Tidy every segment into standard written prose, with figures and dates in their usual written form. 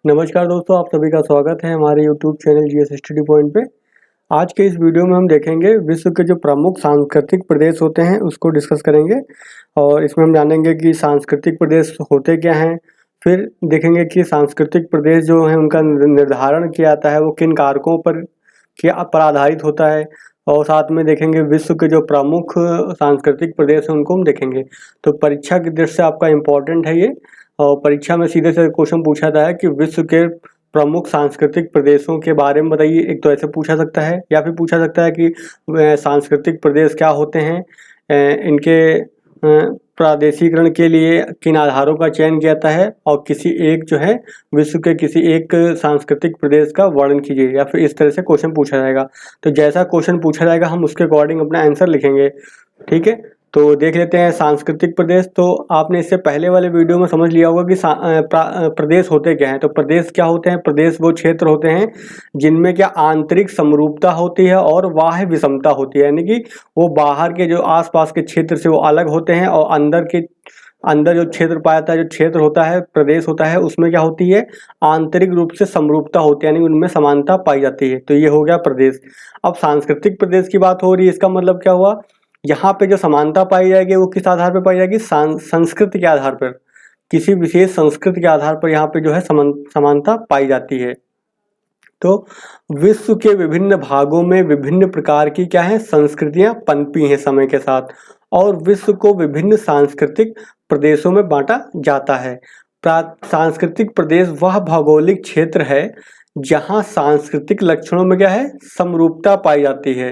नमस्कार दोस्तों, आप सभी का स्वागत है हमारे YouTube channel GS study point पे। आज के इस वीडियो में हम देखेंगे विश्व के जो प्रमुख सांस्कृतिक प्रदेश होते हैं उसको डिस्कस करेंगे और इसमें हम जानेंगे कि सांस्कृतिक प्रदेश होते क्या हैं। फिर देखेंगे कि सांस्कृतिक प्रदेश जो है उनका निर्धारण किया जाता है, वो किन कारकों पर आधारित होता है। और साथ में देखेंगे विश्व के जो प्रमुख सांस्कृतिक प्रदेश हैं उनको हम देखेंगे। तो परीक्षा की दृष्टि से आपका इम्पोर्टेंट है ये। और परीक्षा में सीधे से क्वेश्चन पूछा जाता है कि विश्व के प्रमुख सांस्कृतिक प्रदेशों के बारे में बताइए। एक तो ऐसे पूछा सकता है या फिर पूछा सकता है कि सांस्कृतिक प्रदेश क्या होते हैं, इनके प्रादेशिकरण के लिए किन आधारों का चयन किया जाता है, और किसी एक जो है विश्व के किसी एक सांस्कृतिक प्रदेश का वर्णन कीजिए। या फिर इस तरह से क्वेश्चन पूछा जाएगा। तो जैसा क्वेश्चन पूछा जाएगा हम उसके अकॉर्डिंग अपना आंसर लिखेंगे। ठीक है, तो देख लेते हैं सांस्कृतिक प्रदेश। तो आपने इससे पहले वाले वीडियो में समझ लिया होगा कि प्रदेश होते क्या हैं। तो प्रदेश क्या होते हैं? प्रदेश वो क्षेत्र होते हैं जिनमें क्या आंतरिक समरूपता होती है और बाह्य विषमता होती है, यानी कि वो बाहर के जो आसपास के क्षेत्र से वो अलग होते हैं और अंदर जो क्षेत्र पाया जाता है, जो क्षेत्र होता है, प्रदेश होता है, उसमें क्या होती है, आंतरिक रूप से समरूपता होती है, यानी उनमें समानता पाई जाती है। तो ये हो गया प्रदेश। अब सांस्कृतिक प्रदेश की बात हो रही है, इसका मतलब क्या हुआ, यहाँ पे जो समानता पाई जाएगी वो किस आधार पर पाई जाएगी? संस्कृति के आधार पर, किसी विशेष संस्कृति के आधार पर यहाँ पे जो है समानता पाई जाती है। तो विश्व के विभिन्न भागों में विभिन्न प्रकार की क्या है, संस्कृतियां पनपी हैं समय के साथ, और विश्व को विभिन्न सांस्कृतिक प्रदेशों में बांटा जाता है। सांस्कृतिक प्रदेश वह भौगोलिक क्षेत्र है जहाँ सांस्कृतिक लक्षणों में क्या है, समरूपता पाई जाती है।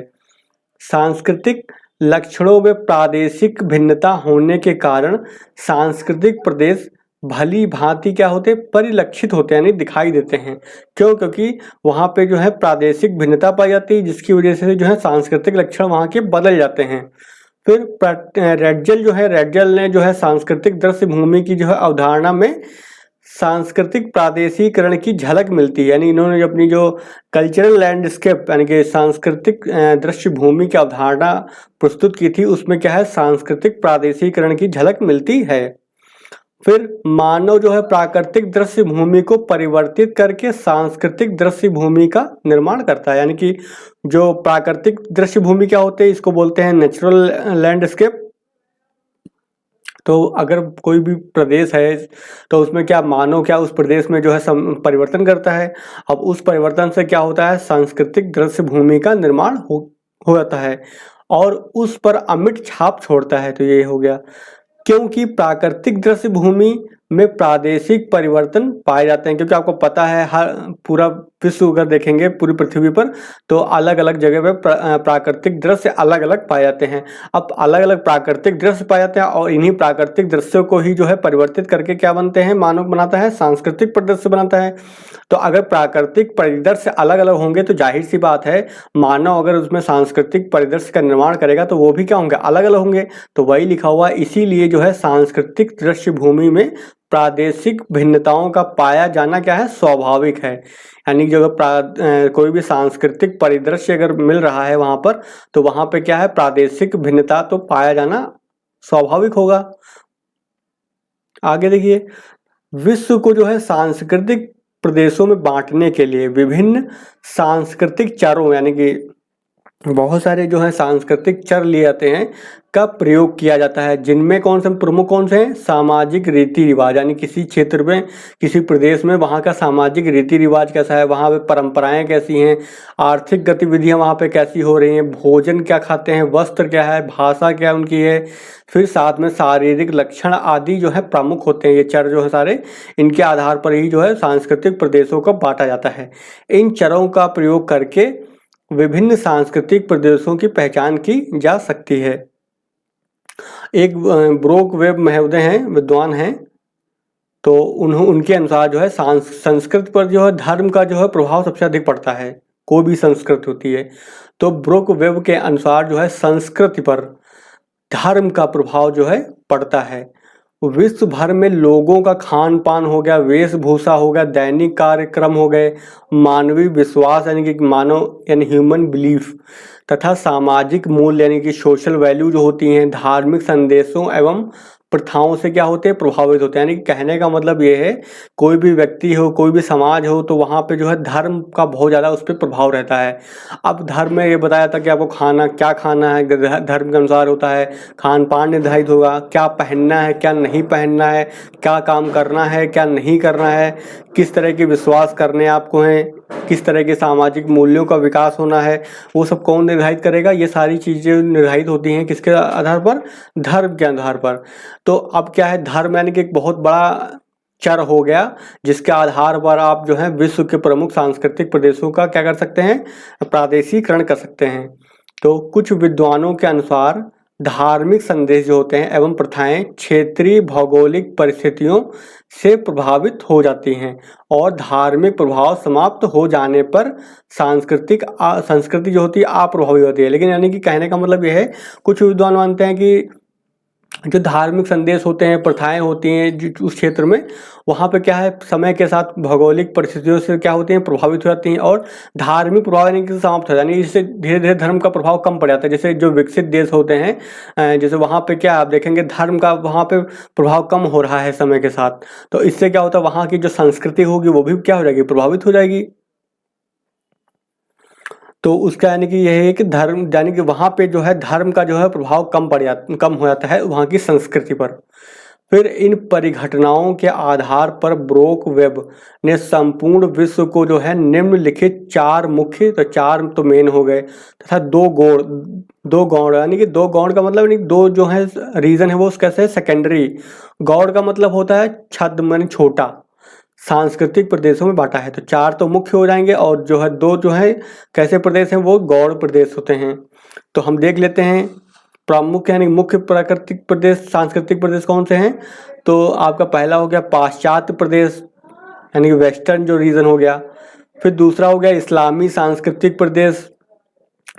सांस्कृतिक लक्षणों में प्रादेशिक भिन्नता होने के कारण सांस्कृतिक प्रदेश भली भांति क्या होते, परिलक्षित होते हैं, यानी दिखाई देते हैं। क्यों? क्योंकि वहाँ पे जो है प्रादेशिक भिन्नता पाई जाती है, जिसकी वजह से जो है सांस्कृतिक लक्षण वहाँ के बदल जाते हैं। फिर रेड्जल ने जो है सांस्कृतिक दृश्य भूमि की जो है अवधारणा में सांस्कृतिक प्रादेशिकरण की झलक मिलती है। यानी इन्होंने अपनी जो कल्चरल लैंडस्केप यानी कि सांस्कृतिक दृश्य भूमि की अवधारणा प्रस्तुत की थी, उसमें क्या है, सांस्कृतिक प्रादेशिकरण की झलक मिलती है। फिर मानव जो है प्राकृतिक दृश्य भूमि को परिवर्तित करके सांस्कृतिक दृश्य भूमि का निर्माण करता है। यानी कि जो प्राकृतिक दृश्य भूमि क्या होते हैं, इसको बोलते हैं नेचुरल लैंडस्केप। तो अगर कोई भी प्रदेश है तो उसमें क्या मानव क्या उस प्रदेश में जो है परिवर्तन करता है। अब उस परिवर्तन से क्या होता है, सांस्कृतिक दृश्य भूमि का निर्माण हो जाता है और उस पर अमिट छाप छोड़ता है। तो ये हो गया, क्योंकि प्राकृतिक दृश्य भूमि में प्रादेशिक परिवर्तन पाए जाते हैं। क्योंकि आपको पता है हर पूरा विश्व अगर देखेंगे पूरी पृथ्वी पर तो अलग अलग जगह पे प्राकृतिक दृश्य अलग अलग पाए जाते हैं। अब अलग अलग प्राकृतिक दृश्य पाए जाते हैं और इन्हीं प्राकृतिक दृश्यों को ही जो है परिवर्तित करके क्या बनते हैं, मानव बनाता है, सांस्कृतिक परिदृश्य बनाता है। तो अगर प्राकृतिक परिदृश्य अलग अलग होंगे तो जाहिर सी बात है मानव अगर उसमें सांस्कृतिक परिदृश्य का निर्माण करेगा तो वो भी क्या होंगे, अलग अलग होंगे। तो वही लिखा हुआ, इसीलिए जो है सांस्कृतिक दृश्य भूमि में प्रादेशिक भिन्नताओं का पाया जाना क्या है, स्वाभाविक है। यानी जो कोई भी सांस्कृतिक परिदृश्य अगर मिल रहा है वहां पर, तो वहां पे क्या है, प्रादेशिक भिन्नता तो पाया जाना स्वाभाविक होगा। आगे देखिए, विश्व को जो है सांस्कृतिक प्रदेशों में बांटने के लिए विभिन्न सांस्कृतिक चरों यानी कि बहुत सारे जो है सांस्कृतिक चर लिए जाते हैं का प्रयोग किया जाता है, जिनमें कौन से प्रमुख कौन से हैं, सामाजिक रीति रिवाज। यानी किसी क्षेत्र में किसी प्रदेश में वहाँ का सामाजिक रीति रिवाज कैसा है, वहाँ पे परंपराएं कैसी हैं, आर्थिक गतिविधियाँ वहाँ पे कैसी हो रही हैं, भोजन क्या खाते हैं, वस्त्र क्या है, भाषा क्या उनकी है, फिर साथ में शारीरिक लक्षण आदि जो है प्रमुख होते हैं। ये चर जो है सारे, इनके आधार पर ही जो है सांस्कृतिक प्रदेशों को बांटा जाता है। इन चरों का प्रयोग करके विभिन्न सांस्कृतिक प्रदेशों की पहचान की जा सकती है। एक ब्रोक वेब महोदय हैं, विद्वान हैं, तो उनके अनुसार जो है संस्कृत पर जो है धर्म का जो है प्रभाव सबसे अधिक पड़ता है, कोई भी संस्कृत होती है। तो ब्रोक वेब के अनुसार जो है संस्कृति पर धर्म का प्रभाव जो है पड़ता है। विश्व भर में लोगों का खान पान हो गया, वेशभूषा हो गया, दैनिक कार्यक्रम हो गए, मानवीय विश्वास यानी कि मानव यानी ह्यूमन बिलीफ तथा सामाजिक मूल्य यानी कि सोशल वैल्यू जो होती हैं, धार्मिक संदेशों एवं प्रथाओं से क्या होते हैं, प्रभावित होते हैं। यानी कि कहने का मतलब ये है, कोई भी व्यक्ति हो, कोई भी समाज हो, तो वहाँ पे जो है धर्म का बहुत ज़्यादा उस पे प्रभाव रहता है। अब धर्म में ये बताया था कि आपको खाना क्या खाना है, धर्म के अनुसार होता है। खान पान निर्धारित होगा, क्या पहनना है क्या नहीं पहनना है, क्या काम करना है क्या नहीं करना है, किस तरह के विश्वास करने आपको हैं, किस तरह के सामाजिक मूल्यों का विकास होना है, वो सब कौन निर्धारित करेगा। ये सारी चीज़ें निर्धारित होती हैं किसके आधार पर, धर्म के आधार पर। तो अब क्या है, धर्म यानी कि एक बहुत बड़ा चर हो गया, जिसके आधार पर आप जो है विश्व के प्रमुख सांस्कृतिक प्रदेशों का क्या कर सकते हैं, प्रादेशीकरण कर सकते हैं। तो कुछ विद्वानों के अनुसार धार्मिक संदेश जो होते हैं एवं प्रथाएं क्षेत्रीय भौगोलिक परिस्थितियों से प्रभावित हो जाती हैं, और धार्मिक प्रभाव समाप्त हो जाने पर संस्कृति जो होती है अप्रभावी होती है। लेकिन यानी कि कहने का मतलब यह है, कुछ विद्वान मानते हैं कि जो धार्मिक संदेश होते हैं, प्रथाएं होती हैं उस क्षेत्र में, वहाँ पे क्या है, समय के साथ भौगोलिक परिस्थितियों से क्या होती हैं, प्रभावित हो जाती हैं, और धार्मिक प्रभाव यानी कि समाप्त हो जाता है। यानी इससे धीरे धीरे धर्म का प्रभाव कम पड़ जाता है। जैसे जो विकसित देश होते हैं, जैसे वहाँ पे क्या आप देखेंगे, धर्म का वहाँ पे प्रभाव कम हो रहा है समय के साथ। तो इससे क्या होता है, वहाँ की जो संस्कृति होगी वो भी क्या हो जाएगी, प्रभावित हो जाएगी। तो उसका यानी कि यह है कि धर्म यानी कि वहाँ पे जो है धर्म का जो है प्रभाव कम हो जाता है वहाँ की संस्कृति पर। फिर इन परिघटनाओं के आधार पर ब्रोक वेब ने संपूर्ण विश्व को जो है निम्नलिखित चार मुख्य, तो चार तो मेन हो गए, तथा दो गौड़ यानी कि दो गौड़ का मतलब नहीं, दो जो है रीजन है वो कैसे है, सेकेंडरी। गौड़ का मतलब होता है छद्म माने छोटा, सांस्कृतिक प्रदेशों में बांटा है। तो चार तो मुख्य हो जाएंगे, और जो है दो जो है कैसे प्रदेश हैं, वो गौड़ प्रदेश होते हैं। तो हम देख लेते हैं प्रमुख यानी मुख्य प्राकृतिक प्रदेश, सांस्कृतिक प्रदेश कौन से हैं। तो आपका पहला हो गया पाश्चात्य प्रदेश, यानी वेस्टर्न जो रीजन हो गया। फिर दूसरा हो गया इस्लामी सांस्कृतिक प्रदेश,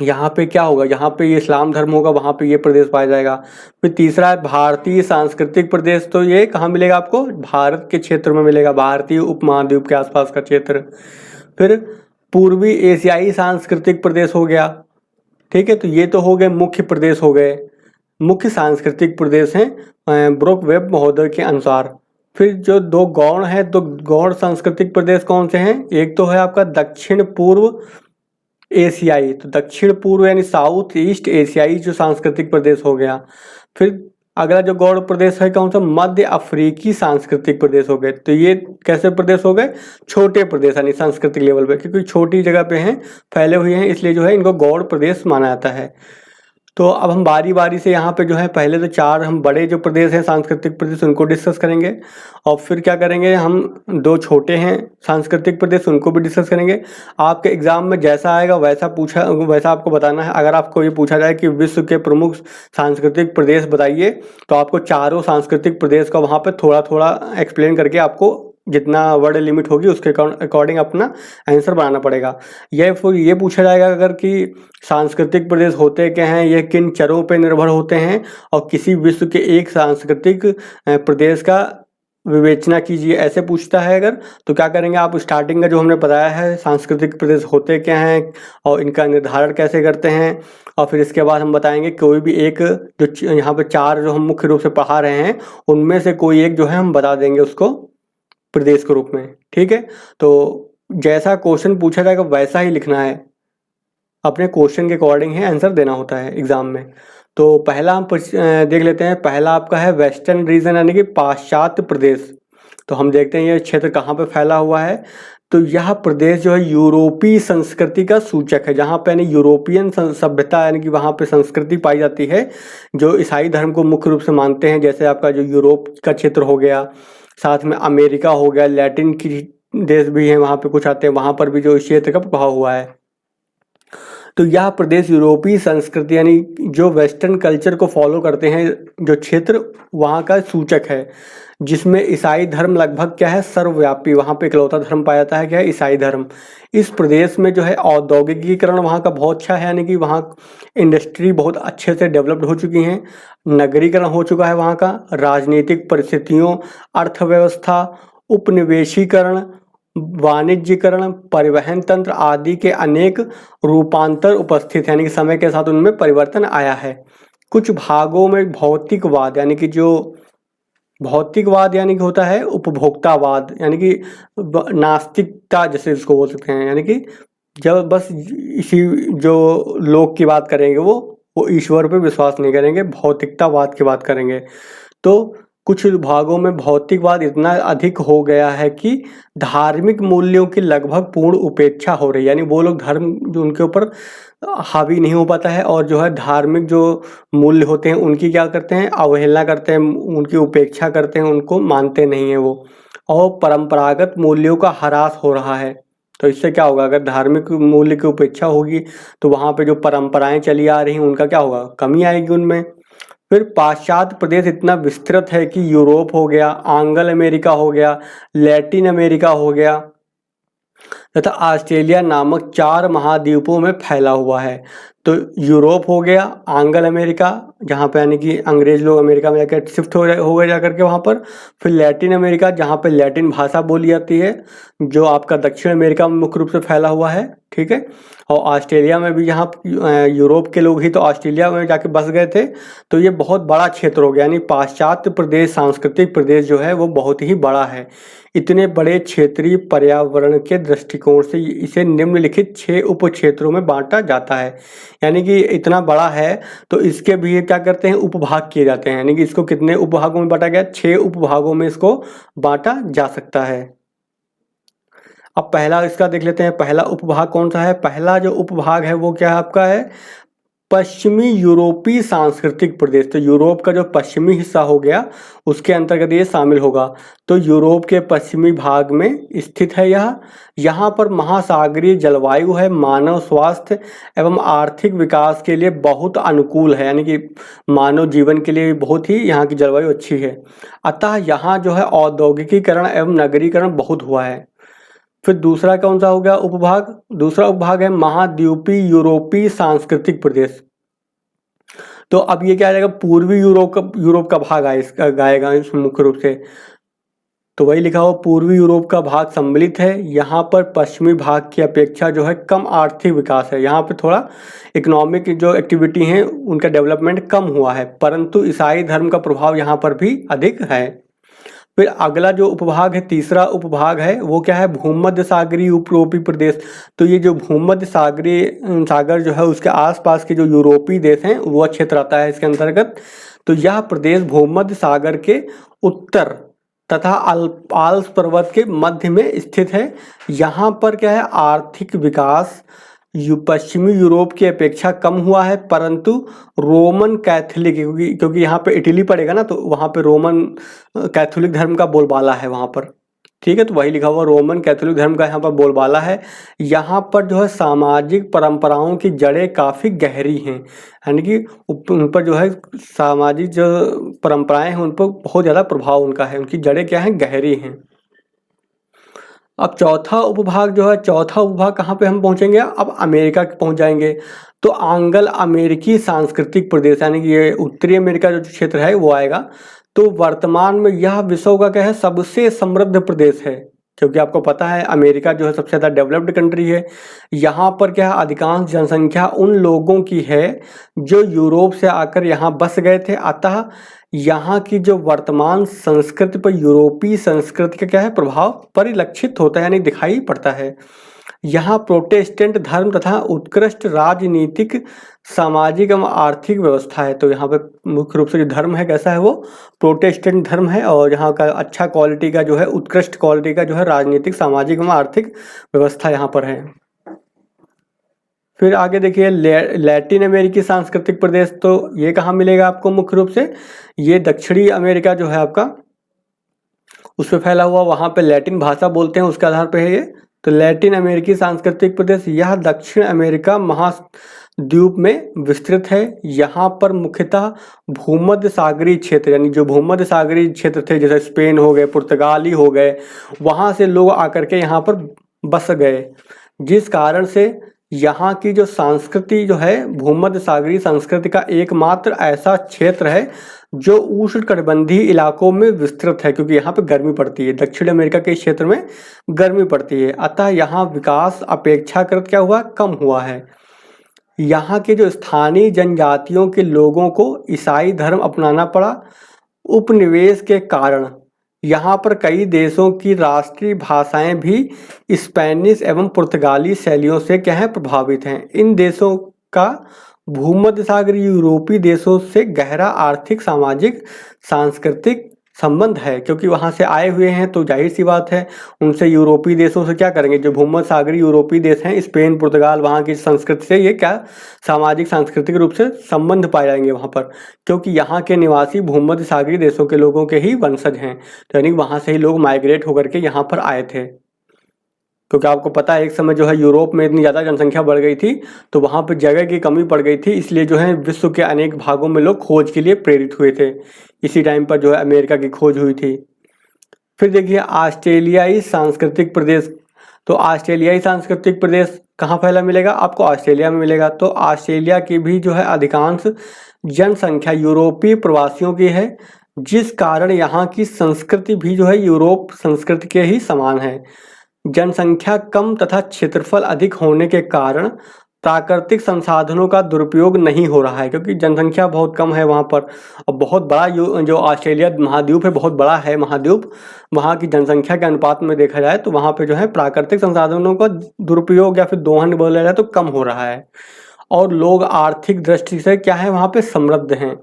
यहाँ पे क्या होगा, यहाँ पे ये इस्लाम धर्म होगा, वहाँ पे ये प्रदेश पाया जाएगा। फिर तीसरा है भारतीय सांस्कृतिक प्रदेश, तो ये कहाँ मिलेगा आपको, भारत के क्षेत्र में मिलेगा, भारतीय उपमहाद्वीप के आसपास का क्षेत्र। फिर पूर्वी एशियाई सांस्कृतिक प्रदेश हो गया, ठीक है। तो ये तो हो गए मुख्य प्रदेश, हो गए मुख्य सांस्कृतिक प्रदेश हैं ब्रोक वेब महोदय के अनुसार। फिर जो दो गौड़ हैं, तो गौड़ सांस्कृतिक प्रदेश कौन से हैं, एक तो है आपका दक्षिण पूर्व एशियाई, तो दक्षिण पूर्व यानी साउथ ईस्ट एशियाई जो सांस्कृतिक प्रदेश हो गया। फिर अगला जो गौड़ प्रदेश है कौन सा, मध्य अफ्रीकी सांस्कृतिक प्रदेश हो गए। तो ये कैसे प्रदेश हो गए, छोटे प्रदेश यानी सांस्कृतिक लेवल पे, क्योंकि छोटी जगह पे हैं, फैले हुए हैं, इसलिए जो है इनको गौड़ प्रदेश माना जाता है। तो अब हम बारी बारी से यहाँ पे जो है पहले तो चार हम बड़े जो प्रदेश हैं सांस्कृतिक प्रदेश उनको डिस्कस करेंगे, और फिर क्या करेंगे हम दो छोटे हैं सांस्कृतिक प्रदेश उनको भी डिस्कस करेंगे। आपके एग्जाम में जैसा आएगा वैसा आपको बताना है। अगर आपको ये पूछा जाए कि विश्व के प्रमुख सांस्कृतिक प्रदेश बताइए, तो आपको चारों सांस्कृतिक प्रदेश का वहाँ पर थोड़ा थोड़ा एक्सप्लेन करके आपको जितना वर्ड लिमिट होगी उसके अकॉर्डिंग अपना आंसर बनाना पड़ेगा। ये पूछा जाएगा अगर कि सांस्कृतिक प्रदेश होते क्या हैं, ये किन चरों पर निर्भर होते हैं, और किसी विश्व के एक सांस्कृतिक प्रदेश का विवेचना कीजिए, ऐसे पूछता है अगर, तो क्या करेंगे आप, स्टार्टिंग का जो हमने बताया है सांस्कृतिक प्रदेश होते क्या हैं और इनका निर्धारण कैसे करते हैं, और फिर इसके बाद हम बताएंगे कोई भी एक जो यहाँ पे चार जो हम मुख्य रूप से पढ़ा रहे हैं उनमें से कोई एक जो है हम बता देंगे उसको प्रदेश के रूप में, ठीक है। तो जैसा क्वेश्चन पूछा जाएगा वैसा ही लिखना है, अपने क्वेश्चन के अकॉर्डिंग ही आंसर देना होता है एग्जाम में। तो पहला हम देख लेते हैं, पहला आपका है वेस्टर्न रीजन यानी कि पाश्चात्य प्रदेश। तो हम देखते हैं ये क्षेत्र कहाँ पे फैला हुआ है। तो यह प्रदेश जो है यूरोपीय संस्कृति का सूचक है, जहाँ पे यानी यूरोपियन सभ्यता यानी कि वहाँ पे संस्कृति पाई जाती है जो ईसाई धर्म को मुख्य रूप से मानते हैं। जैसे आपका जो यूरोप का क्षेत्र हो गया, साथ में अमेरिका हो गया, लैटिन की देश भी हैं वहाँ पे कुछ आते हैं, वहाँ पर भी जो इस क्षेत्र का प्रभाव हुआ है। तो यह प्रदेश यूरोपीय संस्कृति यानी जो वेस्टर्न कल्चर को फॉलो करते हैं जो क्षेत्र, वहाँ का सूचक है, जिसमें ईसाई धर्म लगभग क्या है सर्वव्यापी, वहाँ पे इकलौता धर्म पाया जाता है क्या है, ईसाई धर्म। इस प्रदेश में जो है औद्योगिकीकरण वहाँ का बहुत अच्छा है, यानी कि वहाँ इंडस्ट्री बहुत अच्छे से डेवलप्ड हो चुकी हैं, नगरीकरण हो चुका है वहाँ का, राजनीतिक परिस्थितियों, अर्थव्यवस्था, उपनिवेशीकरण, वाणिज्यीकरण, परिवहन तंत्र आदि के अनेक रूपांतर उपस्थित, यानी कि समय के साथ उनमें परिवर्तन आया है। कुछ भागों में भौतिकवाद यानी कि जो भौतिकवाद यानी कि होता है उपभोक्तावाद, यानी कि नास्तिकता जैसे इसको बोल सकते हैं, यानी कि जब बस इसी जो लोक की बात करेंगे वो ईश्वर पे विश्वास नहीं करेंगे, भौतिकतावाद की बात करेंगे। तो कुछ भागों में भौतिकवाद इतना अधिक हो गया है कि धार्मिक मूल्यों की लगभग पूर्ण उपेक्षा हो रही है, यानी वो लोग धर्म जो उनके ऊपर हावी नहीं हो पाता है और जो है धार्मिक जो मूल्य होते हैं उनकी क्या करते हैं, अवहेलना करते हैं, उनकी उपेक्षा करते हैं, उनको मानते नहीं है वो, और परंपरागत मूल्यों का ह्रास हो रहा है। तो इससे क्या होगा, अगर धार्मिक मूल्य की उपेक्षा होगी तो वहाँ पे जो परंपराएं चली आ रही हैं उनका क्या होगा, कमी आएगी उनमें। फिर पाश्चात्य प्रदेश इतना विस्तृत है कि यूरोप हो गया, आंग्ल अमेरिका हो गया, लैटिन अमेरिका हो गया तथा ऑस्ट्रेलिया नामक 4 महाद्वीपों में फैला हुआ है। तो यूरोप हो गया, आंग्ल अमेरिका जहाँ पे यानी कि अंग्रेज लोग अमेरिका में जाकर शिफ्ट हो गए जाकर के वहाँ पर, फिर लैटिन अमेरिका जहाँ पे लैटिन भाषा बोली जाती है, जो आपका दक्षिण अमेरिका में मुख्य रूप से फैला हुआ है, ठीक है। और ऑस्ट्रेलिया में भी जहाँ यूरोप के लोग ही तो ऑस्ट्रेलिया में जाके बस गए थे, तो ये बहुत बड़ा क्षेत्र हो गया, यानी पाश्चात्य प्रदेश, सांस्कृतिक प्रदेश जो है वो बहुत ही बड़ा है। इतने बड़े क्षेत्रीय पर्यावरण के दृष्टिकोण से इसे निम्नलिखित 6 उप क्षेत्रों में बांटा जाता है, यानी कि इतना बड़ा है तो इसके भी क्या करते हैं, उपभाग किए जाते हैं, यानी कि इसको कितने उपभागों में बांटा गया, 6 उपभागों में इसको बांटा जा सकता है। अब पहला इसका देख लेते हैं, पहला उपभाग कौन सा है। पहला जो उपभाग है वो क्या है आपका है, पश्चिमी यूरोपीय सांस्कृतिक प्रदेश। तो यूरोप का जो पश्चिमी हिस्सा हो गया उसके अंतर्गत ये शामिल होगा। तो यूरोप के पश्चिमी भाग में स्थित है यह। यहाँ पर महासागरीय जलवायु है, मानव स्वास्थ्य एवं आर्थिक विकास के लिए बहुत अनुकूल है, यानी कि मानव जीवन के लिए बहुत ही यहाँ की जलवायु अच्छी है। अतः यहाँ जो है औद्योगिकीकरण एवं नगरीकरण बहुत हुआ है। फिर दूसरा कौन सा हो गया उपभाग, दूसरा उपभाग है महाद्वीपीय यूरोपीय सांस्कृतिक प्रदेश। तो अब ये क्या आ जाएगा, पूर्वी यूरोप का भाग आए इसका गाएगा इसमें मुख्य रूप से। तो वही लिखा हुआ पूर्वी यूरोप का भाग सम्मिलित है। यहाँ पर पश्चिमी भाग की अपेक्षा जो है कम आर्थिक विकास है, यहाँ पे थोड़ा इकोनॉमिक जो एक्टिविटी हैं उनका डेवलपमेंट कम हुआ है, परंतु ईसाई धर्म का प्रभाव यहाँ पर भी अधिक है। फिर अगला जो उपभाग है, तीसरा उपभाग है वो क्या है, भूमध्य सागरीय उपयूरोपीय प्रदेश। तो ये जो भूमध्य सागर जो है उसके आसपास के जो यूरोपीय देश हैं वो क्षेत्र आता है इसके अंतर्गत। तो यह प्रदेश भूमध्य सागर के उत्तर तथा आल्प्स पर्वत के मध्य में स्थित है। यहाँ पर क्या है, आर्थिक विकास पश्चिमी यूरोप की अपेक्षा कम हुआ है, परंतु रोमन कैथोलिक, क्योंकि यहाँ पे इटली पड़ेगा ना, तो वहाँ पे रोमन कैथोलिक धर्म का बोलबाला है वहाँ पर, ठीक है। तो वही लिखा हुआ रोमन कैथोलिक धर्म का यहाँ पर बोलबाला है। यहाँ पर जो है सामाजिक परंपराओं की जड़ें काफ़ी गहरी हैं, यानी कि उन पर जो है सामाजिक जो परंपराएं हैं उन पर बहुत ज़्यादा प्रभाव उनका है, उनकी जड़ें क्या हैं, गहरी हैं। अब चौथा उपभाग जो है, चौथा उपभाग कहाँ पे हम पहुँचेंगे, अब अमेरिका पहुँच जाएंगे। तो आंग्ल अमेरिकी सांस्कृतिक प्रदेश, यानी कि ये उत्तरी अमेरिका जो क्षेत्र है वो आएगा। तो वर्तमान में यह विश्व का क्या है, सबसे समृद्ध प्रदेश है, क्योंकि आपको पता है अमेरिका जो है सबसे ज़्यादा डेवलप्ड कंट्री है। यहाँ पर क्या है, अधिकांश जनसंख्या उन लोगों की है जो यूरोप से आकर यहाँ बस गए थे। अतः यहाँ की जो वर्तमान संस्कृति पर यूरोपीय संस्कृति का क्या है, प्रभाव परिलक्षित होता है, यानी दिखाई पड़ता है। यहाँ प्रोटेस्टेंट धर्म तथा उत्कृष्ट राजनीतिक, सामाजिक एवं आर्थिक व्यवस्था है। तो यहाँ पे मुख्य रूप से जो धर्म है कैसा है, वो प्रोटेस्टेंट धर्म है, और यहाँ का अच्छा क्वालिटी का जो है, उत्कृष्ट क्वालिटी का जो है राजनीतिक, सामाजिक एवं आर्थिक व्यवस्था यहाँ पर है। फिर आगे देखिए लैटिन अमेरिकी सांस्कृतिक प्रदेश। तो ये कहाँ मिलेगा आपको, मुख्य रूप से ये दक्षिणी अमेरिका जो है आपका उस पर फैला हुआ, वहाँ पे लैटिन भाषा बोलते हैं, उसके आधार पे है ये। तो लैटिन अमेरिकी सांस्कृतिक प्रदेश यह दक्षिण अमेरिका महाद्वीप में विस्तृत है। यहाँ पर मुख्यतः भूमध्य सागरीय क्षेत्र, यानी जो भूमध्य सागरीय क्षेत्र थे जैसे स्पेन हो गए, पुर्तगाली हो गए, वहाँ से लोग आकर के यहाँ पर बस गए, जिस कारण से यहाँ की जो संस्कृति जो है, भूमध्य सागरीय संस्कृति का एकमात्र ऐसा क्षेत्र है जो उष्णकटिबंधीय इलाकों में विस्तृत है, क्योंकि यहाँ पे गर्मी पड़ती है, दक्षिण अमेरिका के क्षेत्र में गर्मी पड़ती है। अतः यहाँ विकास अपेक्षाकृत क्या हुआ, कम हुआ है। यहाँ के जो स्थानीय जनजातियों के लोगों को ईसाई धर्म अपनाना पड़ा, उपनिवेश के कारण यहाँ पर कई देशों की राष्ट्रीय भाषाएं भी स्पेनिश एवं पुर्तगाली शैलियों से क्या है प्रभावित हैं। इन देशों का भूमध्य सागरीय यूरोपीय देशों से गहरा आर्थिक, सामाजिक, सांस्कृतिक संबंध है, क्योंकि वहाँ से आए हुए हैं तो जाहिर सी बात है उनसे यूरोपीय देशों से क्या करेंगे, जो भूमध्य सागरीय यूरोपीय देश हैं स्पेन, पुर्तगाल, वहाँ की संस्कृति से ये क्या सामाजिक सांस्कृतिक रूप से संबंध पाए जाएंगे वहाँ पर, क्योंकि यहाँ के निवासी भूमध्य सागरीय देशों के लोगों के ही वंशज हैं। तो यानी वहाँ से ही लोग माइग्रेट होकर के यहाँ पर आए थे, क्योंकि आपको पता है एक समय जो है यूरोप में इतनी ज़्यादा जनसंख्या बढ़ गई थी तो वहाँ पर जगह की कमी पड़ गई थी, इसलिए जो है विश्व के अनेक भागों में लोग खोज के लिए प्रेरित हुए थे। इसी टाइम पर जो है अमेरिका की खोज हुई थी। फिर देखिए ऑस्ट्रेलियाई सांस्कृतिक प्रदेश। तो ऑस्ट्रेलियाई सांस्कृतिक प्रदेश कहाँ फैला मिलेगा आपको, ऑस्ट्रेलिया में मिलेगा। तो ऑस्ट्रेलिया की भी जो है अधिकांश जनसंख्या यूरोपीय प्रवासियों की है, जिस कारण यहाँ की संस्कृति भी जो है यूरोप संस्कृति के ही समान है। जनसंख्या कम तथा क्षेत्रफल अधिक होने के कारण प्राकृतिक संसाधनों का दुरुपयोग नहीं हो रहा है, क्योंकि जनसंख्या बहुत कम है वहाँ पर। और बहुत बड़ा जो ऑस्ट्रेलिया महाद्वीप है, बहुत बड़ा है महाद्वीप, वहाँ की जनसंख्या के अनुपात में देखा जाए तो वहाँ पे जो है प्राकृतिक संसाधनों का दुरुपयोग या फिर दोहन बोला जाए तो कम हो रहा है। और लोग आर्थिक दृष्टि से क्या है वहाँ पे समृद्ध हैं।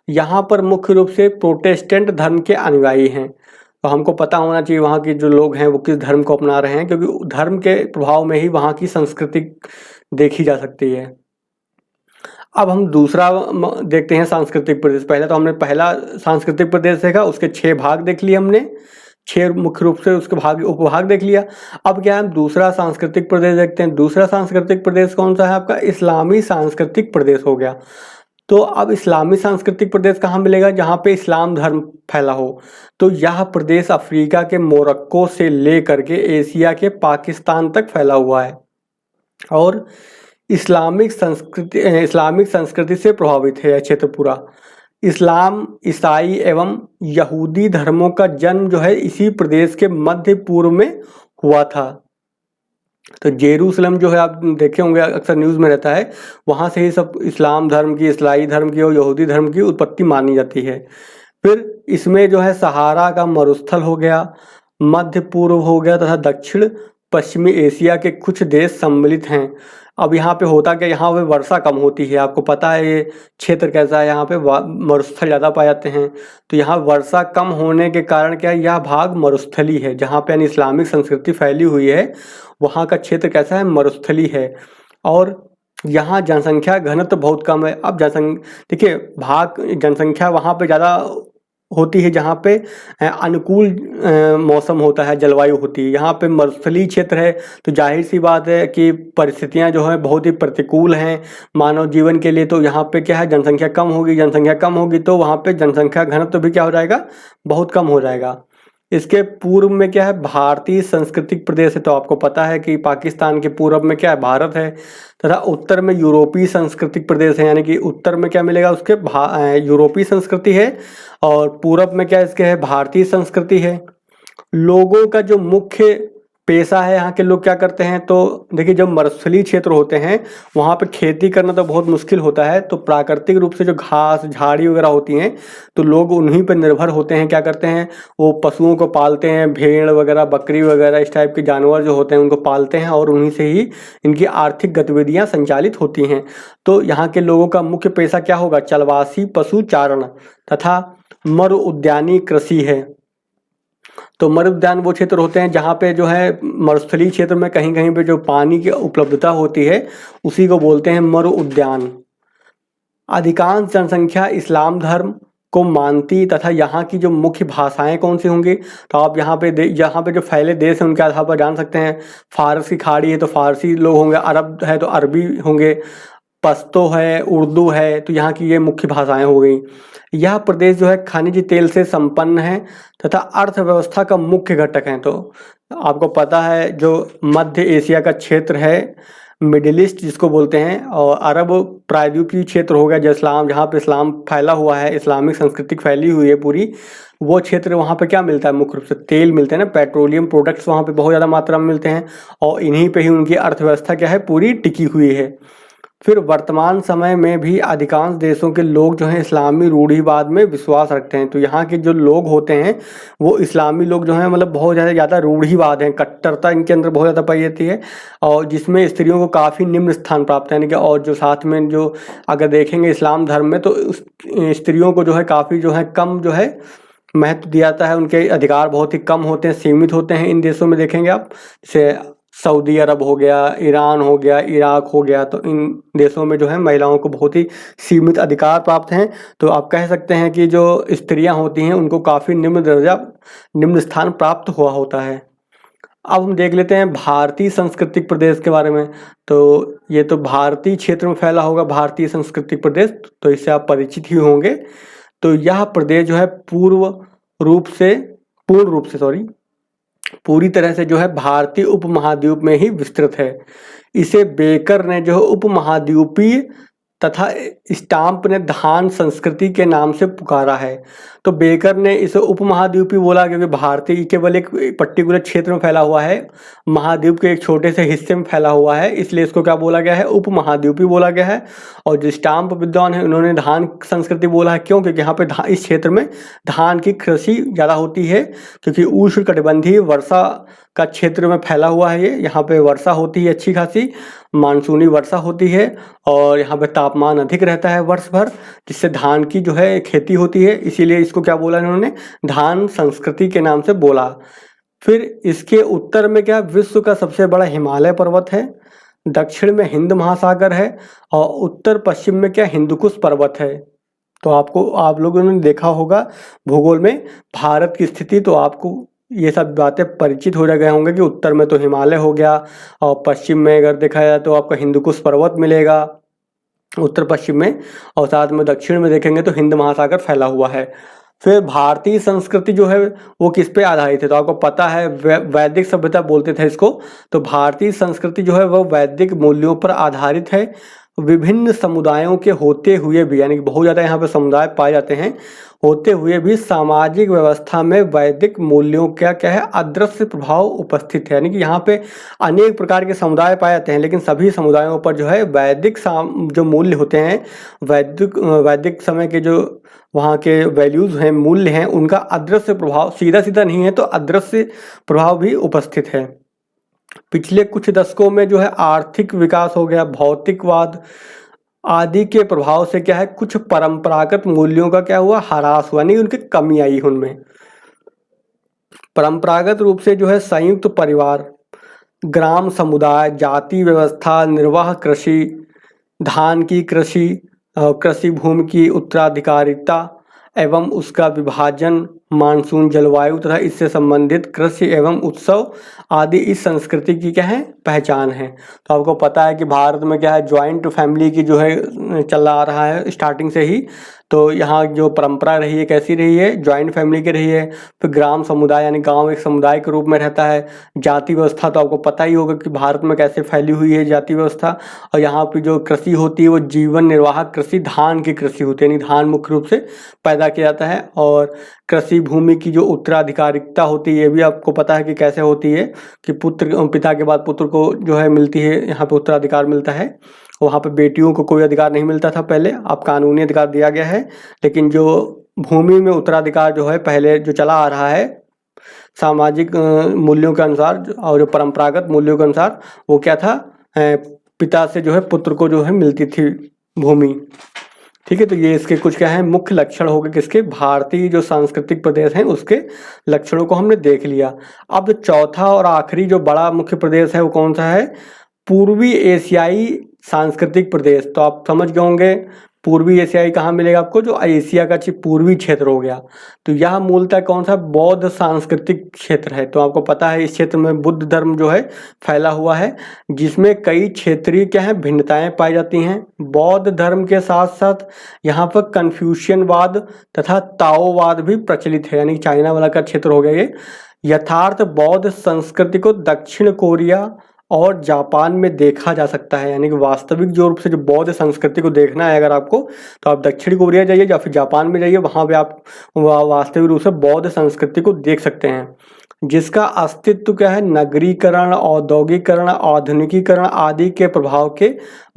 यहाँ पर मुख्य रूप से प्रोटेस्टेंट धर्म के अनुयायी हैं। तो हमको पता होना चाहिए वहाँ के जो लोग हैं वो किस धर्म को अपना रहे हैं, क्योंकि धर्म के प्रभाव में ही वहाँ की संस्कृति देखी जा सकती है। अब हम दूसरा देखते हैं सांस्कृतिक प्रदेश। पहले तो हमने पहला सांस्कृतिक प्रदेश देखा, उसके 6 भाग देख लिए हमने, 6 मुख्य रूप से उसके उपभाग देख लिया। अब क्या है हम दूसरा सांस्कृतिक प्रदेश देखते हैं। दूसरा सांस्कृतिक प्रदेश कौन सा है आपका, इस्लामी सांस्कृतिक प्रदेश हो गया। तो अब इस्लामी सांस्कृतिक प्रदेश कहाँ मिलेगा, जहाँ पे इस्लाम धर्म फैला हो। तो यह प्रदेश अफ्रीका के मोरक्को से लेकर के एशिया के पाकिस्तान तक फैला हुआ है और इस्लामिक संस्कृति से प्रभावित है यह क्षेत्र पूरा। इस्लाम, ईसाई एवं यहूदी धर्मों का जन्म जो है इसी प्रदेश के मध्य पूर्व में हुआ था। तो जेरूसलम जो है आप देखे होंगे अक्सर न्यूज़ में रहता है, वहाँ से ही सब इस्लाम धर्म की, ईसाई धर्म की और यहूदी धर्म की उत्पत्ति मानी जाती है। फिर इसमें जो है सहारा का मरुस्थल हो गया, मध्य पूर्व हो गया तथा दक्षिण पश्चिमी एशिया के कुछ देश सम्मिलित हैं। अब यहाँ पे होता क्या, यहाँ पे वर्षा कम होती है, आपको पता है ये क्षेत्र कैसा है, यहाँ पे मरुस्थल ज़्यादा पाए जाते हैं। तो यहाँ वर्षा कम होने के कारण क्या है, यह भाग मरुस्थली है, जहाँ पे इस्लामिक संस्कृति फैली हुई है वहाँ का क्षेत्र कैसा है, मरुस्थली है। और यहाँ जनसंख्या घनत्व बहुत कम है। अब देखिए जनसंख्या वहाँ पे ज़्यादा होती है जहाँ पे अनुकूल मौसम होता है, जलवायु होती है। यहाँ पे मरुस्थलीय क्षेत्र है तो जाहिर सी बात है कि परिस्थितियाँ जो है बहुत ही प्रतिकूल हैं मानव जीवन के लिए। तो यहाँ पे क्या है, जनसंख्या कम होगी तो वहाँ पे जनसंख्या घनत्व भी क्या हो जाएगा, बहुत कम हो जाएगा। इसके पूर्व में क्या है, भारतीय सांस्कृतिक प्रदेश है। तो आपको पता है कि पाकिस्तान के पूर्व में क्या है, भारत है, तथा उत्तर में यूरोपीय सांस्कृतिक प्रदेश है, यानी कि उत्तर में क्या मिलेगा उसके यूरोपीय संस्कृति है और पूरब में क्या इसके है, भारतीय संस्कृति है। लोगों का जो मुख्य पेशा है, यहाँ के लोग क्या करते हैं, तो देखिए जब मरुस्थलीय क्षेत्र होते हैं वहाँ पे खेती करना तो बहुत मुश्किल होता है। तो प्राकृतिक रूप से जो घास झाड़ी वगैरह होती हैं तो लोग उन्हीं पर निर्भर होते हैं। क्या करते हैं, वो पशुओं को पालते हैं, भेड़ वगैरह, बकरी वगैरह, इस टाइप के जानवर जो होते हैं उनको पालते हैं और उन्हीं से ही इनकी आर्थिक गतिविधियाँ संचालित होती हैं। तो यहाँ के लोगों का मुख्य पेशा क्या होगा, चलवासी पशु चारण तथा मरु उद्यानी कृषि है। तो मरु उद्यान वो क्षेत्र होते हैं जहाँ पे जो है मरुस्थलीय क्षेत्र में कहीं कहीं पे जो पानी की उपलब्धता होती है उसी को बोलते हैं मरु उद्यान। अधिकांश जनसंख्या इस्लाम धर्म को मानती तथा यहाँ की जो मुख्य भाषाएं कौन सी होंगी, तो आप यहाँ पे जो फैले देश हैं उनके आधार पर जान सकते हैं। फारस की खाड़ी है तो फारसी लोग होंगे, अरब है तो अरबी होंगे, पश्तो है, उर्दू है, तो यहाँ की ये मुख्य भाषाएं हो गई। यह प्रदेश जो है खनिज तेल से संपन्न है तथा अर्थव्यवस्था का मुख्य घटक है। तो आपको पता है जो मध्य एशिया का क्षेत्र है, मिडिल ईस्ट जिसको बोलते हैं, और अरब प्रायद्वीपीय क्षेत्र हो गया जो जहाँ पे इस्लाम फैला हुआ है, इस्लामिक संस्कृति फैली हुई है पूरी, वो क्षेत्र वहाँ पे क्या मिलता है, मुख्य रूप से तेल मिलते हैं ना, पेट्रोलियम प्रोडक्ट्स वहाँ पे बहुत ज़्यादा मात्रा में मिलते हैं और इन्हीं पे ही उनकी अर्थव्यवस्था क्या है, पूरी टिकी हुई है। फिर वर्तमान समय में भी अधिकांश देशों के लोग जो हैं इस्लामी रूढ़िवाद में विश्वास रखते हैं। तो यहाँ के जो लोग होते हैं वो इस्लामी लोग जो हैं मतलब बहुत ज़्यादा रूढ़िवाद हैं, कट्टरता इनके अंदर बहुत ज़्यादा पाई जाती है, और जिसमें स्त्रियों को काफ़ी निम्न स्थान प्राप्त है। यानी कि और जो साथ में जो अगर देखेंगे इस्लाम धर्म में तो स्त्रियों को जो है काफ़ी जो है कम जो है महत्व दिया जाता है, उनके अधिकार बहुत ही कम होते हैं, सीमित होते हैं। इन देशों में देखेंगे आप, जैसे सऊदी अरब हो गया, ईरान हो गया, इराक हो गया, तो इन देशों में जो है महिलाओं को बहुत ही सीमित अधिकार प्राप्त हैं। तो आप कह सकते हैं कि जो स्त्रियां होती हैं उनको काफ़ी निम्न दर्जा, निम्न स्थान प्राप्त हुआ होता है। अब हम देख लेते हैं भारतीय सांस्कृतिक प्रदेश के बारे में। तो ये तो भारतीय क्षेत्र में फैला होगा भारतीय सांस्कृतिक प्रदेश, तो इससे आप परिचित ही होंगे। तो यह प्रदेश जो है पूर्ण रूप से पूरी तरह से जो है भारतीय उपमहाद्वीप में ही विस्तृत है। इसे बेकर ने जो उपमहाद्वीपीय तथा स्टाम्प ने धान संस्कृति के नाम से पुकारा है। तो बेकर ने इसे उपमहाद्वीपीय बोला क्योंकि भारतीय केवल एक पर्टिकुलर क्षेत्र में फैला हुआ है, महाद्वीप के एक छोटे से हिस्से में फैला हुआ है, इसलिए इसको क्या बोला गया है, उपमहाद्वीपीय बोला गया है। और जो स्टाम्प विद्वान है उन्होंने धान संस्कृति बोला है, क्यों? क्योंकि यहाँ पे इस क्षेत्र में धान की कृषि ज़्यादा होती है, क्योंकि उष्णकटिबंधीय वर्षा का क्षेत्र में फैला हुआ है। ये यहाँ पे वर्षा होती है अच्छी खासी, मानसूनी वर्षा होती है, और यहाँ पे तापमान अधिक रहता है वर्ष भर, जिससे धान की जो है खेती होती है, इसीलिए इसको क्या बोला इन्होंने, धान संस्कृति के नाम से बोला। फिर इसके उत्तर में क्या विश्व का सबसे बड़ा हिमालय पर्वत है, दक्षिण में हिंद महासागर है, और उत्तर पश्चिम में क्या हिंदुकुश पर्वत है। तो आप लोगों ने देखा होगा भूगोल में भारत की स्थिति, तो आपको ये सब बातें परिचित हो गए होंगे कि उत्तर में तो हिमालय हो गया, और पश्चिम में अगर देखा जाए तो आपको हिंदुकुश पर्वत मिलेगा उत्तर पश्चिम में, और साथ में दक्षिण में देखेंगे तो हिंद महासागर फैला हुआ है। फिर भारतीय संस्कृति जो है वो किस पे आधारित है, तो आपको पता है वैदिक सभ्यता बोलते थे इसको। तो भारतीय संस्कृति जो है वो वैदिक मूल्यों पर आधारित है। विभिन्न समुदायों के होते हुए भी, यानी कि बहुत ज़्यादा यहाँ पे समुदाय पाए जाते हैं, होते हुए भी सामाजिक व्यवस्था में वैदिक मूल्यों का क्या है, अदृश्य प्रभाव उपस्थित है। यानी कि यहाँ पे अनेक प्रकार के समुदाय पाए जाते हैं, लेकिन सभी समुदायों पर जो है वैदिक जो मूल्य होते हैं, वैदिक समय के जो वहाँ के वैल्यूज़ हैं, मूल्य हैं, उनका अदृश्य प्रभाव, सीधा सीधा नहीं है तो अदृश्य प्रभाव भी उपस्थित है। पिछले कुछ दशकों में जो है आर्थिक विकास हो गया, भौतिकवाद आदि के प्रभाव से क्या है, कुछ परंपरागत मूल्यों का क्या हुआ, ह्रास हुआ, नहीं उनकी कमी आई उनमें। परंपरागत रूप से जो है संयुक्त परिवार, ग्राम समुदाय, जाति व्यवस्था, निर्वाह कृषि, धान की कृषि, कृषि भूमि की उत्तराधिकारिता एवं उसका विभाजन, मानसून, जलवायु तथा इससे संबंधित कृषि एवं उत्सव आदि इस संस्कृति की क्या है, पहचान है। तो आपको पता है कि भारत में क्या है, ज्वाइंट फैमिली की जो है चला आ रहा है स्टार्टिंग से ही। तो यहाँ जो परंपरा रही है कैसी रही है, ज्वाइंट फैमिली की रही है। फिर ग्राम समुदाय, यानी गांव एक समुदाय के रूप में रहता है। जाति व्यवस्था, तो आपको पता ही होगा कि भारत में कैसे फैली हुई है जाति व्यवस्था। और यहाँ पे जो कृषि होती है वो जीवन निर्वाह कृषि, धान की कृषि होती है, यानी धान मुख्य रूप से पैदा किया जाता है। और कृषि भूमि की जो उत्तराधिकारिता होती है, ये भी आपको पता है कि कैसे होती है, कि पिता के बाद पुत्र को जो है मिलती है, यहाँ पे उत्तराधिकार मिलता है। वहाँ पे बेटियों को कोई अधिकार नहीं मिलता था पहले, अब कानूनी अधिकार दिया गया है। लेकिन जो भूमि में उत्तराधिकार जो है पहले जो चला आ रहा है सामाजिक मूल्यों के अनुसार और जो परंपरागत मूल्यों के अनुसार, वो क्या था, पिता से जो है पुत्र को जो है मिलती थी भूमि। ठीक है, तो ये इसके कुछ क्या है, मुख्य लक्षण हो गए किसके, भारतीय जो सांस्कृतिक प्रदेश हैं उसके लक्षणों को हमने देख लिया। अब जो चौथा और आखिरी जो बड़ा मुख्य प्रदेश है वो कौन सा है, पूर्वी एशियाई सांस्कृतिक प्रदेश। तो आप समझ गए होंगे पूर्वी एशियाई कहाँ मिलेगा आपको, जो एशिया का पूर्वी क्षेत्र हो गया। तो यह मूलतः कौन सा, बौद्ध सांस्कृतिक क्षेत्र है। तो आपको पता है इस क्षेत्र में बुद्ध धर्म जो है फैला हुआ है, जिसमें कई क्षेत्रीय क्या है, भिन्नताएं पाई जाती हैं। बौद्ध धर्म के साथ साथ यहाँ पर कन्फ्यूशियनवाद तथा ताओवाद भी प्रचलित है, यानी चाइना वाला का क्षेत्र हो गया ये। यथार्थ बौद्ध संस्कृति को दक्षिण कोरिया और जापान में देखा जा सकता है, यानी कि वास्तविक जो रूप से जो बौद्ध संस्कृति को देखना है अगर आपको, तो आप दक्षिण कोरिया जाइए या फिर जापान में जाइए, वहाँ पे आप वास्तविक रूप से बौद्ध संस्कृति को देख सकते हैं। जिसका अस्तित्व क्या है, नगरीकरण, औद्योगिकरण, आधुनिकीकरण आदि के प्रभाव के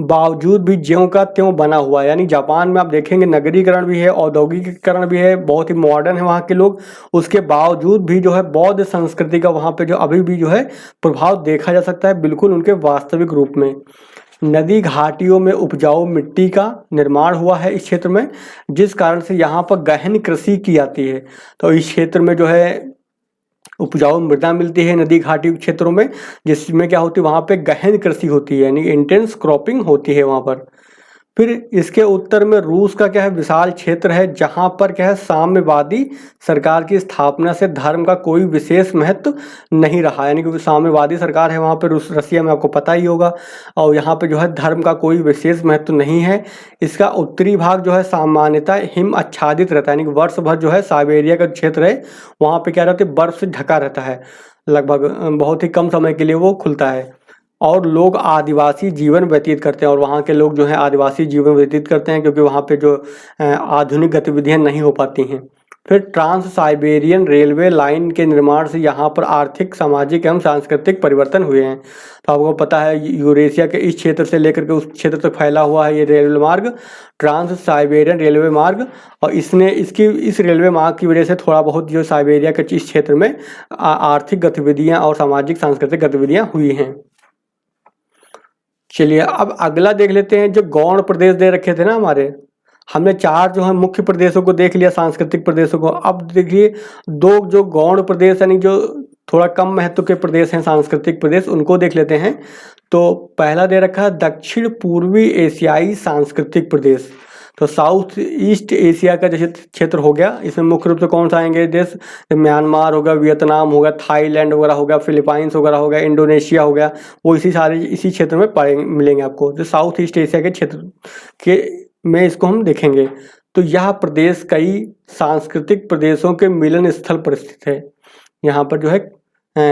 बावजूद भी ज्यों का त्यों बना हुआ है। यानी जापान में आप देखेंगे नगरीकरण भी है, औद्योगिकीकरण भी है, बहुत ही मॉडर्न है वहाँ के लोग, उसके बावजूद भी जो है बौद्ध संस्कृति का वहाँ पे जो अभी भी जो है प्रभाव देखा जा सकता है, बिल्कुल उनके वास्तविक रूप में। नदी घाटियों में उपजाऊ मिट्टी का निर्माण हुआ है इस क्षेत्र में, जिस कारण से यहाँ पर गहन कृषि की जाती है। तो इस क्षेत्र में जो है उपजाऊ मृदा मिलती है नदी घाटी क्षेत्रों में, जिसमें क्या होती है, वहाँ पे गहन कृषि होती है, यानी इंटेंस क्रॉपिंग होती है वहाँ पर। फिर इसके उत्तर में रूस का क्या है, विशाल क्षेत्र है, जहाँ पर क्या है साम्यवादी सरकार की स्थापना से धर्म का कोई विशेष महत्व नहीं रहा। यानी कि साम्यवादी सरकार है वहाँ पर, रसिया में, आपको पता ही होगा। और यहाँ पे जो है धर्म का कोई विशेष महत्व नहीं है। इसका उत्तरी भाग जो है सामान्यतः हिम आच्छादित रहता है, यानी कि वर्ष भर जो है साइबेरिया का क्षेत्र है वहाँ पे क्या रहता है, बर्फ से ढका रहता है, लगभग बहुत ही कम समय के लिए वो खुलता है। और लोग आदिवासी जीवन व्यतीत करते हैं, और वहाँ के लोग जो हैं आदिवासी जीवन व्यतीत करते हैं, क्योंकि वहाँ पे जो आधुनिक गतिविधियाँ नहीं हो पाती हैं। फिर ट्रांस साइबेरियन रेलवे लाइन के निर्माण से यहाँ पर आर्थिक, सामाजिक एवं सांस्कृतिक परिवर्तन हुए हैं। तो आपको पता है यूरेशिया के इस क्षेत्र से लेकर के उस क्षेत्र तक फैला हुआ है ये रेलवे मार्ग, ट्रांस साइबेरियन रेलवे मार्ग। और इस रेलवे मार्ग की वजह से थोड़ा बहुत जो साइबेरिया के इस क्षेत्र में आर्थिक गतिविधियाँ और सामाजिक सांस्कृतिक गतिविधियाँ हुई हैं। चलिए अब अगला देख लेते हैं, जो गौण प्रदेश दे रखे थे ना हमारे, हमने 4 जो है मुख्य प्रदेशों को देख लिया, सांस्कृतिक प्रदेशों को। अब देखिए 2 जो गौण प्रदेश यानी जो थोड़ा कम महत्व के प्रदेश हैं, सांस्कृतिक प्रदेश, उनको देख लेते हैं। तो पहला दे रखा है दक्षिण पूर्वी एशियाई सांस्कृतिक प्रदेश। तो साउथ ईस्ट एशिया का जैसे क्षेत्र हो गया, इसमें मुख्य रूप से कौन सा आएंगे देश, म्यांमार हो गया, वियतनाम हो गया, थाईलैंड वगैरह हो गया, फिलीपाइंस वगैरह हो गया, इंडोनेशिया हो गया, वो इसी क्षेत्र में पाएंगे, मिलेंगे आपको। जो साउथ ईस्ट एशिया के क्षेत्र के में इसको हम देखेंगे। तो यह प्रदेश कई सांस्कृतिक प्रदेशों के मिलन स्थल पर स्थित है। यहाँ पर जो है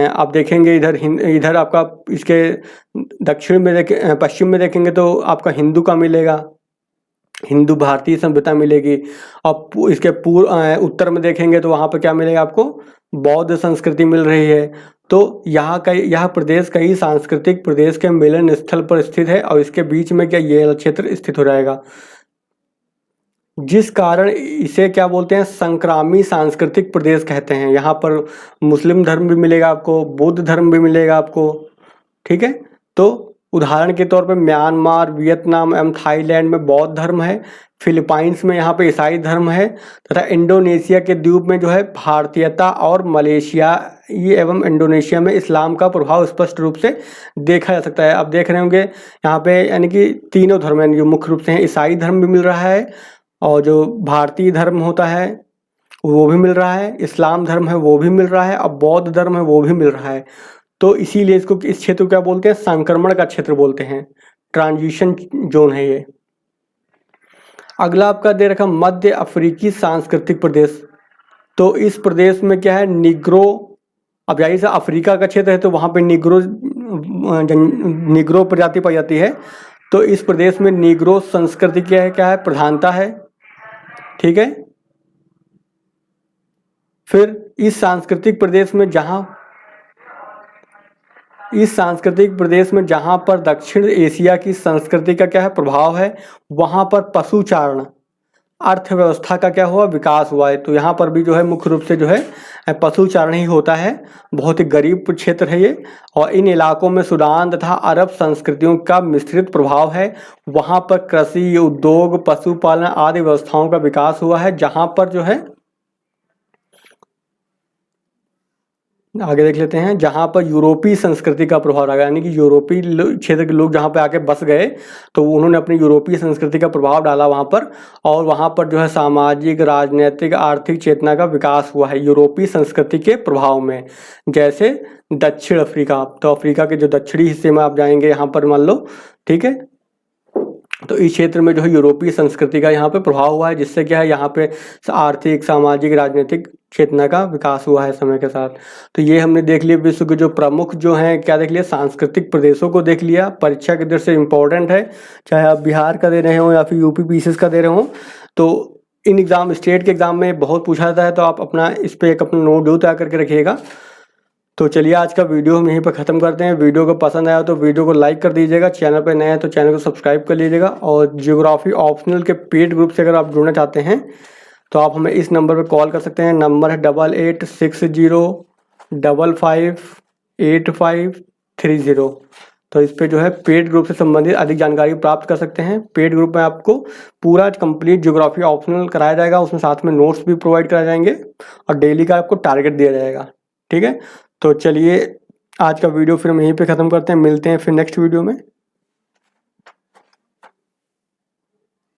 आप देखेंगे इधर आपका इसके दक्षिण में पश्चिम में देखेंगे तो आपका हिंदू का मिलेगा, हिंदू भारतीय सभ्यता मिलेगी। और इसके उत्तर में देखेंगे तो वहाँ पर क्या मिलेगा आपको, बौद्ध संस्कृति मिल रही है। तो यह प्रदेश कई सांस्कृतिक प्रदेश के मिलन स्थल पर स्थित है, और इसके बीच में क्या ये क्षेत्र स्थित हो जाएगा, जिस कारण इसे क्या बोलते हैं, संक्रामी सांस्कृतिक प्रदेश कहते हैं। यहाँ पर मुस्लिम धर्म भी मिलेगा आपको, बौद्ध धर्म भी मिलेगा आपको, ठीक है। तो उदाहरण के तौर पे म्यांमार, वियतनाम एवं थाईलैंड में बौद्ध धर्म है, फिलीपाइंस में यहाँ पे ईसाई धर्म है, तथा इंडोनेशिया के द्वीप में जो है भारतीयता, और मलेशिया एवं इंडोनेशिया में इस्लाम का प्रभाव स्पष्ट रूप से देखा जा सकता है। अब देख रहे होंगे यहाँ पे, यानी कि तीनों धर्म जो मुख्य रूप से हैं, ईसाई धर्म भी मिल रहा है, और जो भारतीय धर्म होता है वो भी मिल रहा है, इस्लाम धर्म है वो भी मिल रहा है, और बौद्ध धर्म है वो भी मिल रहा है। तो इसीलिए इस क्षेत्र को क्या बोलते हैं, संक्रमण का क्षेत्र बोलते हैं, ट्रांजिशन जोन है ये। अगला आपका दे रखा मध्य अफ्रीकी सांस्कृतिक प्रदेश। तो इस प्रदेश में क्या है, निग्रो, अब जाहिर से अफ्रीका का क्षेत्र है तो वहाँ पे निग्रो प्रजाति पाई जाती है। तो इस प्रदेश में निग्रो संस्कृति क्या है प्रधानता है, ठीक है। फिर इस सांस्कृतिक प्रदेश में जहाँ पर दक्षिण एशिया की संस्कृति का क्या है प्रभाव है, वहाँ पर पशुचारण अर्थव्यवस्था का क्या हुआ, विकास हुआ है। तो यहाँ पर भी जो है मुख्य रूप से जो है पशुचारण ही होता है, बहुत ही गरीब क्षेत्र है ये। और इन इलाकों में सूडान तथा अरब संस्कृतियों का मिश्रित प्रभाव है। वहाँ पर कृषि, उद्योग, पशुपालन आदि व्यवस्थाओं का विकास हुआ है, जहाँ पर जो है आगे देख लेते हैं, जहाँ पर यूरोपीय संस्कृति का प्रभाव रहा, यानी कि यूरोपीय क्षेत्र के लोग जहाँ पे आके बस गए तो उन्होंने अपनी यूरोपीय संस्कृति का प्रभाव डाला वहाँ पर, और वहाँ पर जो है सामाजिक, राजनीतिक, आर्थिक चेतना का विकास हुआ है यूरोपीय संस्कृति के प्रभाव में। जैसे दक्षिण अफ्रीका, तो अफ्रीका के जो दक्षिणी हिस्से में आप जाएंगे यहाँ पर मान लो, ठीक है, तो इस क्षेत्र में जो है यूरोपीय संस्कृति का यहाँ पे प्रभाव हुआ है, जिससे क्या है यहाँ पे आर्थिक, सामाजिक, राजनीतिक चेतना का विकास हुआ है समय के साथ। तो ये हमने देख लिया विश्व के जो प्रमुख जो हैं, क्या देख लिया, सांस्कृतिक प्रदेशों को देख लिया। परीक्षा की दृष्टि से इम्पोर्टेंट है, चाहे आप बिहार का दे रहे हो या फिर यूपी पीसीएस का दे रहे हो। तो इन एग्जाम, स्टेट के एग्जाम में बहुत पूछा जाता है, तो आप अपना इस पर एक अपना नोट जरूर तैयार करके रखिएगा। तो चलिए आज का वीडियो हम यहीं पर ख़त्म करते हैं। वीडियो को पसंद आया तो वीडियो को लाइक कर दीजिएगा, चैनल पर नए हैं तो चैनल को सब्सक्राइब कर लीजिएगा। और जियोग्राफी ऑप्शनल के पेड ग्रुप से अगर आप जुड़ना चाहते हैं तो आप हमें इस नंबर पर कॉल कर सकते हैं। नंबर है 8860558530। तो इस पे जो है पेड ग्रुप से संबंधित अधिक जानकारी प्राप्त कर सकते हैं। पेड ग्रुप में आपको पूरा कंप्लीट ज्योग्राफी ऑप्शनल कराया जाएगा, उसमें साथ में नोट्स भी प्रोवाइड कराए जाएंगे और डेली का आपको टारगेट दिया जाएगा। ठीक है, तो चलिए आज का वीडियो फिर हम यहीं पे ख़त्म करते हैं। मिलते हैं फिर नेक्स्ट वीडियो में।